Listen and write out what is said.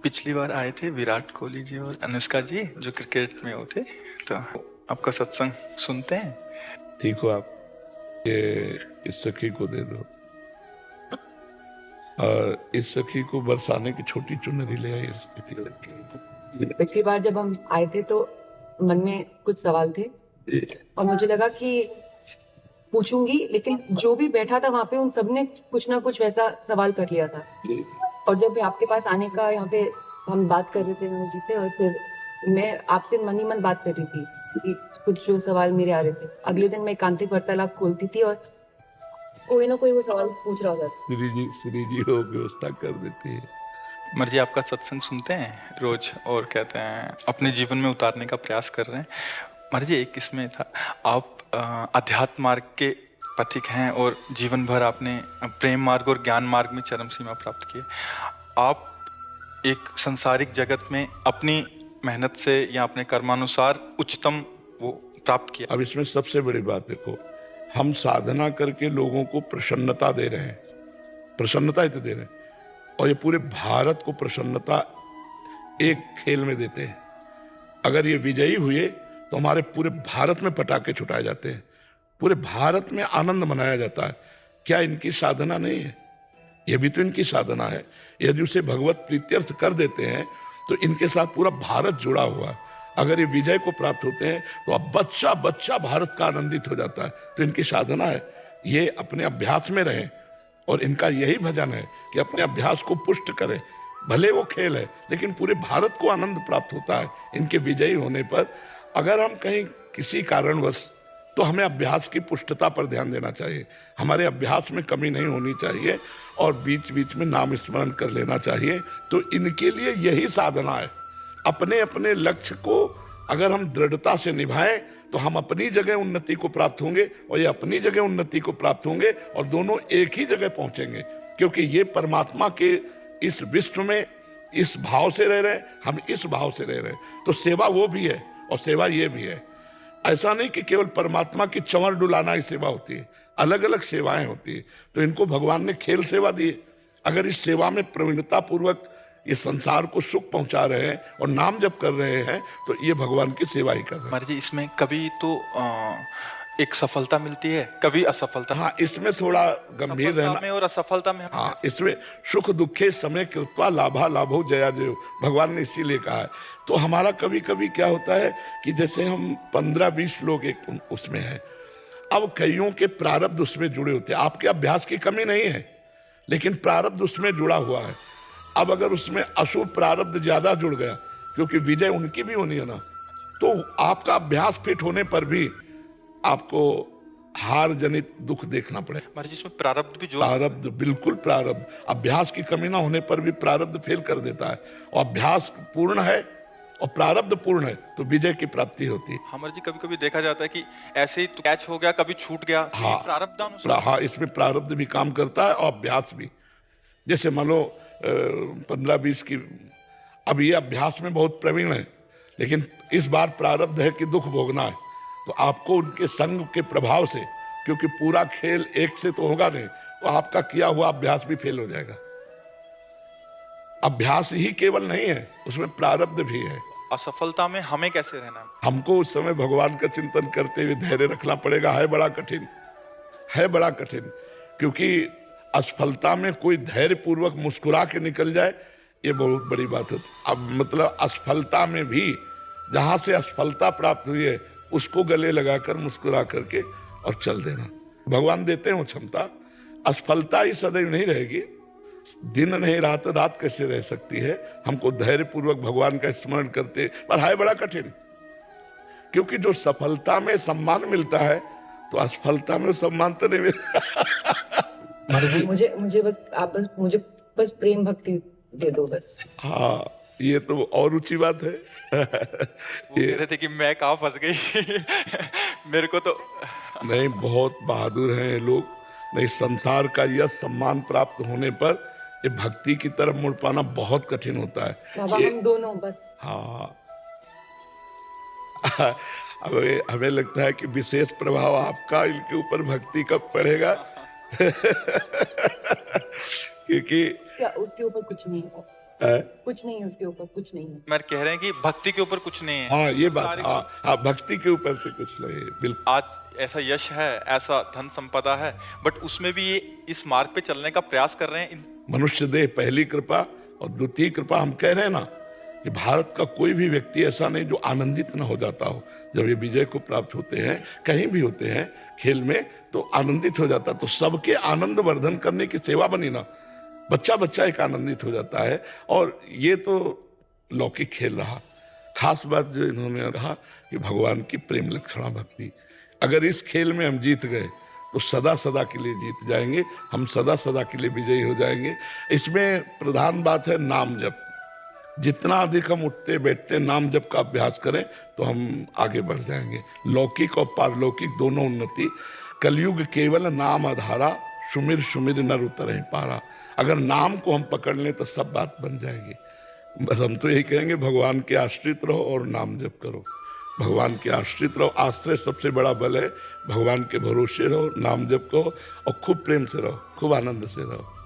पिछली बार आए थे विराट कोहली जी और अनुष्का जी जो क्रिकेट में होते, तो आपका सत्संग सुनते हैं। ठीक हो आप, ये इस सखी को दे दो और इस सखी को बरसाने की छोटी चुनरी ले आई। इस सखी को पिछली बार जब हम आए थे तो मन में कुछ सवाल थे और मुझे लगा कि पूछूंगी, लेकिन जो भी बैठा था वहां पे उन सब ने कुछ ना कुछ वैसा सवाल कर लिया था। और जब आपके पास आने का यहाँ पे हम बात कर रहे थे मनोज जी से, और फिर मैं आपसे मन ही मन बात कर रही थी कि कुछ जो सवाल मेरे आ रहे थे, अगले दिन मैं एकांतिक वार्तालाप खोलती थी और कोई ना कोई वो सवाल पूछ रहा होता। श्री जी हो व्यवस्था कर देती है। मर्जी आपका सत्संग सुनते हैं रोज और कहते हैं अपने जीवन में उतारने का प्रयास कर रहे हैं। मर्जी एक इसमें था, आप अध्यात्म मार्ग के पथिक हैं और जीवन भर आपने प्रेम मार्ग और ज्ञान मार्ग में चरम सीमा प्राप्त की। आप एक संसारिक जगत में अपनी मेहनत से या अपने कर्मानुसार उच्चतम वो प्राप्त किया। अब इसमें सबसे बड़ी बात देखो, हम साधना करके लोगों को प्रसन्नता दे रहे हैं, प्रसन्नता ही तो दे रहे हैं, और ये पूरे भारत को प्रसन्नता एक खेल में देते हैं। अगर ये विजयी हुए तो हमारे पूरे भारत में पटाखे छुटाए जाते हैं, पूरे भारत में आनंद मनाया जाता है। क्या इनकी साधना नहीं है? ये भी तो इनकी साधना है। यदि उसे भगवत प्रीत्यर्थ कर देते हैं तो इनके साथ पूरा भारत जुड़ा हुआ है। अगर ये विजय को प्राप्त होते हैं तो अब बच्चा बच्चा भारत का आनंदित हो जाता है। तो इनकी साधना है, ये अपने अभ्यास में रहें और इनका यही भजन है कि अपने अभ्यास को पुष्ट करें। भले वो खेल है लेकिन पूरे भारत को आनंद प्राप्त होता है इनके विजयी होने पर। अगर हम कहीं किसी कारणवश, तो हमें अभ्यास की पुष्टता पर ध्यान देना चाहिए। हमारे अभ्यास में कमी नहीं होनी चाहिए और बीच बीच में नाम स्मरण कर लेना चाहिए। तो इनके लिए यही साधना है। अपने अपने लक्ष्य को अगर हम दृढ़ता से निभाएं तो हम अपनी जगह उन्नति को प्राप्त होंगे और ये अपनी जगह उन्नति को प्राप्त होंगे और दोनों एक ही जगह पहुंचेंगे, क्योंकि ये परमात्मा के इस विश्व में इस भाव से रह रहे हैं, हम इस भाव से रह रहे हैं। तो सेवा वो भी है और सेवा ये भी है। ऐसा नहीं कि केवल परमात्मा की चंवर डुलाना ही सेवा होती है, अलग अलग सेवाएं होती है। तो इनको भगवान ने खेल सेवा दी। अगर इस सेवा में प्रवीणता पूर्वक ये संसार को सुख पहुंचा रहे हैं और नाम जप कर रहे हैं तो ये भगवान की सेवा ही कर रहे हैं। मर्जी इसमें कभी तो एक सफलता मिलती है, कभी असफलता। हाँ, इसमें थोड़ा गंभीर रहना में और असफलता में। हाँ, इसमें सुख दुखे समय कृत्वा लाभा लाभो जया जयो, भगवान ने इसीलिए कहा है। तो हमारा कभी कभी क्या होता है कि जैसे हम 15-20 लोग एक उसमें हैं, अब कईयों के प्रारब्ध उसमें जुड़े होते हैं। आपके अभ्यास की कमी नहीं है लेकिन प्रारब्ध उसमें जुड़ा हुआ है। अब अगर उसमें अशुभ प्रारब्ध ज्यादा जुड़ गया, क्योंकि विजय उनकी भी होनी है ना, तो आपका अभ्यास फिट होने पर भी आपको हार जनित दुख देखना पड़े। जिसमें प्रारब्ध भी प्रारब्ध, बिल्कुल प्रारब्ध। अभ्यास की कमी ना होने पर भी प्रारब्ध फेल कर देता है, और अभ्यास पूर्ण है और प्रारब्ध पूर्ण है तो विजय की प्राप्ति होती है। हमारे जी कभी कभी देखा जाता है कि ऐसे ही तो कैच हो गया, कभी छूट गया। हाँ, प्रारब्ध। हाँ, इसमें प्रारब्ध भी काम करता है और अभ्यास भी। जैसे मान लो 15-20 की, अब ये अभ्यास में बहुत प्रवीण है लेकिन इस बार प्रारब्ध है कि दुख भोगना है, तो आपको उनके संग के प्रभाव से, क्योंकि पूरा खेल एक से तो होगा नहीं, तो आपका किया हुआ अभ्यास भी फेल हो जाएगा। अभ्यास ही केवल नहीं है, उसमें प्रारब्ध भी है। असफलता में हमें कैसे रहना? हमको उस समय भगवान का चिंतन करते हुए धैर्य रखना पड़ेगा। है बड़ा कठिन, है बड़ा कठिन, क्योंकि असफलता में कोई धैर्य पूर्वक मुस्कुरा के निकल जाए, ये बहुत बड़ी बात होती। अब मतलब असफलता में भी जहां से असफलता प्राप्त हुई है उसको गले लगाकर मुस्कुरा करके और चल देना। भगवान देते हैं वो क्षमता। असफलता ही सदैव नहीं रहेगी, दिन नहीं रात, रात कैसे रह सकती है। हमको धैर्य पूर्वक भगवान का स्मरण करते, पर है बड़ा कठिन, क्योंकि जो सफलता में सम्मान मिलता है तो असफलता में सम्मान तो नहीं मिलता। मुझे बस आप मुझे प्रेम भक्ति दे दो बस। हाँ, ये तो और ऊंची बात है। वो कह रहे थे कि मैं कहाँ फंस गई। मेरे को तो नहीं, बहुत बहादुर हैं ये लोग। नहीं, संसार का यह सम्मान प्राप्त होने पर ये भक्ति की तरफ मुड़ पाना बहुत कठिन होता है। बाबा हम दोनों बस। हाँ, हमें लगता है कि विशेष प्रभाव आपका इनके ऊपर भक्ति कब पड़ेगा। क्योंकि क्या उसके ऊपर कुछ नहीं है। कुछ नहीं है उसके ऊपर, कुछ नहीं है। मैं कह रहे हैं कि भक्ति के ऊपर कुछ नहीं है। हाँ ये बात, सारी- हाँ भक्ति के ऊपर तो कुछ नहीं है, बिल्कुल। आज ऐसा यश है, ऐसा धन संपदा है, बट उसमें भी ये इस मार्ग पे चलने का प्रयास कर रहे हैं। मनुष्य देह पहली कृपा और द्वितीय कृपा। हम कह रहे हैं ना कि भारत का कोई भी व्यक्ति ऐसा नहीं जो आनंदित न हो जाता हो जब ये विजय को प्राप्त होते हैं, कहीं भी होते हैं खेल में, तो आनंदित हो जाता। तो सबके आनंद वर्धन करने की सेवा बनी ना, बच्चा बच्चा एक आनंदित हो जाता है। और ये तो लौकिक खेल रहा। खास बात जो इन्होंने कहा कि भगवान की प्रेम लक्षणा भक्ति, अगर इस खेल में हम जीत गए तो सदा सदा के लिए जीत जाएंगे, हम सदा सदा के लिए विजयी हो जाएंगे। इसमें प्रधान बात है नाम जप। जितना अधिक हम उठते बैठते नाम जप का अभ्यास करें तो हम आगे बढ़ जाएंगे। लौकिक और पारलौकिक दोनों उन्नति। कलयुग केवल नाम आधारा, सुमिर सुमिर नर उतरहि पारा। अगर नाम को हम पकड़ लें तो सब बात बन जाएगी। बस हम तो यही कहेंगे, भगवान के आश्रित रहो और नाम जप करो। भगवान के आश्रित रहो, आश्रय सबसे बड़ा बल है। भगवान के भरोसे रहो, नाम जप करो और खूब प्रेम से रहो, खूब आनंद से रहो।